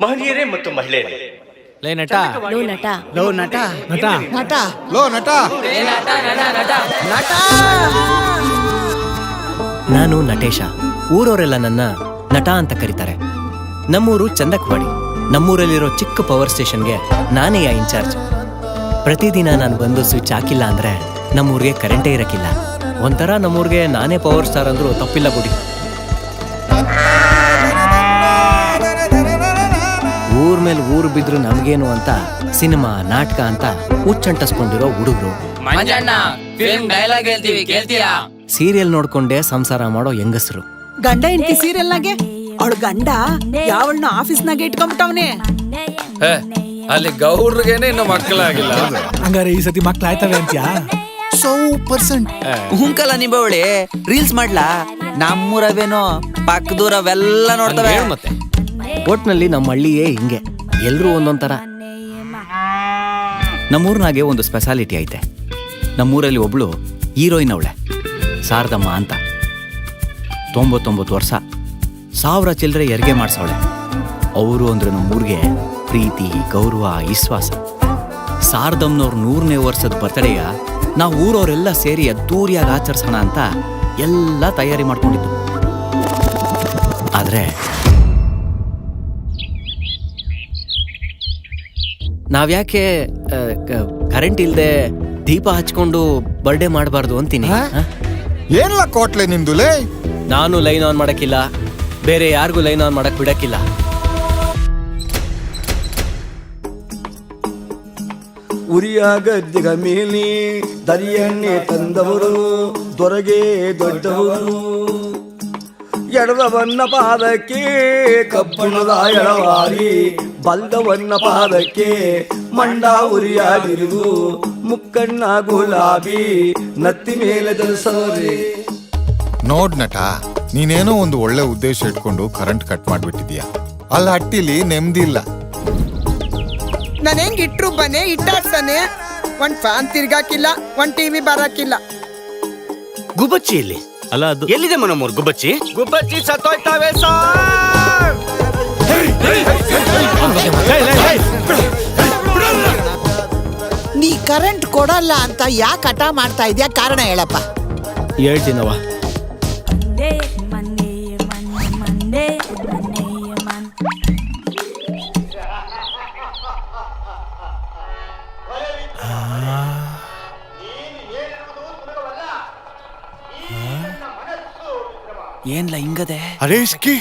ಮಹನೀಯರೇ ಮತ್ತು ಮಹಿಳೆಯರೇ, ಲೇ ನಟ ಲೋ ನಟ ಲೋ ನಟ ನಟ ನಟ ಲೋ ನಟ ನಟ ನಾನು ನಟೇಶ. ಊರವರೆಲ್ಲ ನನ್ನ ನಟ ಅಂತ ಕರೀತಾರೆ. ನಮ್ಮೂರು ಚಂದಕ್ವಾಡಿ. ನಮ್ಮೂರಲ್ಲಿರೋ ಚಿಕ್ಕ ಪವರ್ ಸ್ಟೇಷನ್ಗೆ ನಾನೇ ಇನ್ಚಾರ್ಜ್. ಪ್ರತಿದಿನ ನಾನು ಬಂದು ಸ್ವಿಚ್ ಹಾಕಿಲ್ಲ ಅಂದ್ರೆ ನಮ್ಮೂರಿಗೆ ಕರೆಂಟೇ ಇರಕ್ಕಿಲ್ಲ. ಒಂಥರ ನಮ್ಮೂರಿಗೆ ನಾನೇ ಪವರ್ ಸ್ಟಾರ್ ಅಂದ್ರೂ ತಪ್ಪಿಲ್ಲ ಬಿಡಿ. ಊರ್ ಮೇಲೆ ಊರು ಬಿದ್ರು ನಮ್ಗೇನು ಅಂತ ಸಿನಿಮಾ ನಾಟಕ ಅಂತ ಹುಚ್ಚಂಟಿಸ್ಕೊಂಡಿರೋ ಹುಡುಗರು. ಸೀರಿಯಲ್ ನೋಡ್ಕೊಂಡೇ ಸಂಸಾರ ಮಾಡೋ ಹೆಂಗಸರು. ಗಂಡ ಹೆಂಡತಿ ಸೀರಿಯಲ್ನಾಗೆ ಅವಳು ಗಂಡ ಯಾವಳನ್ನ ಆಫೀಸ್ನಾಗೆ ಇಟ್ಕೊಂಬಿಟ್ಟವನೆ. ಅಲ್ಲಿ ಗೌಡ್ರಿಗೇನೆ ಇನ್ನು ಮಕ್ಕಳಾಗಿಲ್ಲ. ಹಂಗಾರೆ ಈ ಸತಿ ಮಕ್ಳು ಆಯ್ತವೆ ಅಂತ್ಯಾ? 100%. ಹುಂಕಲ್ಲ ನಿಂಬವಳಿ ರೀಲ್ಸ್ ಮಾಡ್ಲಾ? ನಮ್ಮೂರವೇನೋ ಪಕ್ಕದೂರವೆಲ್ಲ ನೋಡ್ತವೆ. ಮತ್ತೆ ಒಟ್ನಲ್ಲಿ ನಮ್ಮ ಹಳ್ಳಿಯೇ ಹಿಂಗೆ, ಎಲ್ರೂ ಒಂದೊಂಥರ. ನಮ್ಮೂರ್ನಾಗೆ ಒಂದು ಸ್ಪೆಷಾಲಿಟಿ ಐತೆ. ನಮ್ಮೂರಲ್ಲಿ ಒಬ್ಳು ಹೀರೋಯಿನ್ ಅವಳೆ, ಶಾರದಮ್ಮ ಅಂತ. 99 ವರ್ಷ, 1000 ಚಿಲ್ಲರೆ ಹೆರಿಗೆ ಮಾಡ್ಸವಳೆ. ಅವರು ಅಂದ್ರೆ ನಮ್ಮೂರಿಗೆ ಪ್ರೀತಿ, ಗೌರವ, ವಿಶ್ವಾಸ. ಶಾರದಮ್ಮನವ್ರ 100ನೇ ವರ್ಷದ ಬರ್ತಡೆಯ ನಾವು ಊರವರೆಲ್ಲ ಸೇರಿ ಅದ್ದೂರಿಯಾಗಿ ಆಚರಿಸೋಣ ಅಂತ ಎಲ್ಲ ತಯಾರಿ ಮಾಡ್ಕೊಂಡಿದ್ದು. ಆದರೆ ನಾವ್ಯಾಕೆ ಕರೆಂಟ್ ಇಲ್ದೆ ದೀಪ ಹಚ್ಕೊಂಡು ಬರ್ಡೇ ಮಾಡಬಾರ್ದು ಅಂತೀನಿ. ಏನ್ಲ ಕೋಟ್ಲೆ ನಿಂದುಲೇ? ನಾನು ಲೈನ್ ಆನ್ ಮಾಡಕ್ಕಿಲ್ಲ, ಬೇರೆ ಯಾರಿಗೂ ಲೈನ್ ಆನ್ ಮಾಡಕ್ ಬಿಡಕ್ಕಿಲ್ಲ. ಉರಿಯ ಗದ್ದಿಗ ಮೇಲಿ ದರಿಯನ್ನೇ ತಂದವರು ದೊರಗೆ ದೊಡ್ಡವರು. ಎಡದವನ್ನ ಪಾದಕ್ಕೆ ಕಬ್ಬಣದ ಎಳವಾರಿ, ಬಲ್ದವನ್ನ ಪಾದಕ್ಕೆ ಮಂಡ ಉರಿಯಾಗಿರುವುದು. ಮುಕ್ಕಣ್ಣ ಗುಲಾಬಿ ನತ್ತಿ ಮೇಲೆ ಧರಿಸೋರೆ. ನೋಡ್ ನಟ, ನೀನೇನೋ ಒಂದು ಒಳ್ಳೆ ಉದ್ದೇಶ ಇಟ್ಕೊಂಡು ಕರೆಂಟ್ ಕಟ್ ಮಾಡ್ಬಿಟ್ಟಿದ್ಯಾ. ಅಲ್ಲಿ ಹಟ್ಟಿಲಿ ನೆಮ್ಮದಿ ಇಲ್ಲ. ನಾನು ಹೆಂಗ್ ಇಟ್ರು ಬನ್ನಿ ಇಟ್ಟಾಡ್ತಾನೆ. ಒಂದ್ ಫ್ಯಾನ್ ತಿರ್ಗಾಕಿಲ್ಲ, ಒಂದ್ ಟಿವಿ ಬರಾಕಿಲ್ಲ. ಗುಬ್ಬಚ್ಚಿ ಇಲ್ಲಿ ಅಲ್ಲ, ಅದು ಎಲ್ಲಿದೆ ಮನಮೂರ್ ಗುಬ್ಬಚ್ಚಿ? ಗುಬ್ಬಚ್ಚಿ ಸತ್ತೋಯ್ತಾವೆ ನೀ ಕರೆಂಟ್ ಕೊಡಲ್ಲ ಅಂತ ಯಾಕೆ ಹಠ ಮಾಡ್ತಾ ಇದ್ಯಾ? ಕಾರಣ ಹೇಳಪ್ಪ. ಹೇಳ್ತೀನವ. ಏನ್ಲ ಹಿಂಗದೆ? ಅರೇಶ್ಕಿ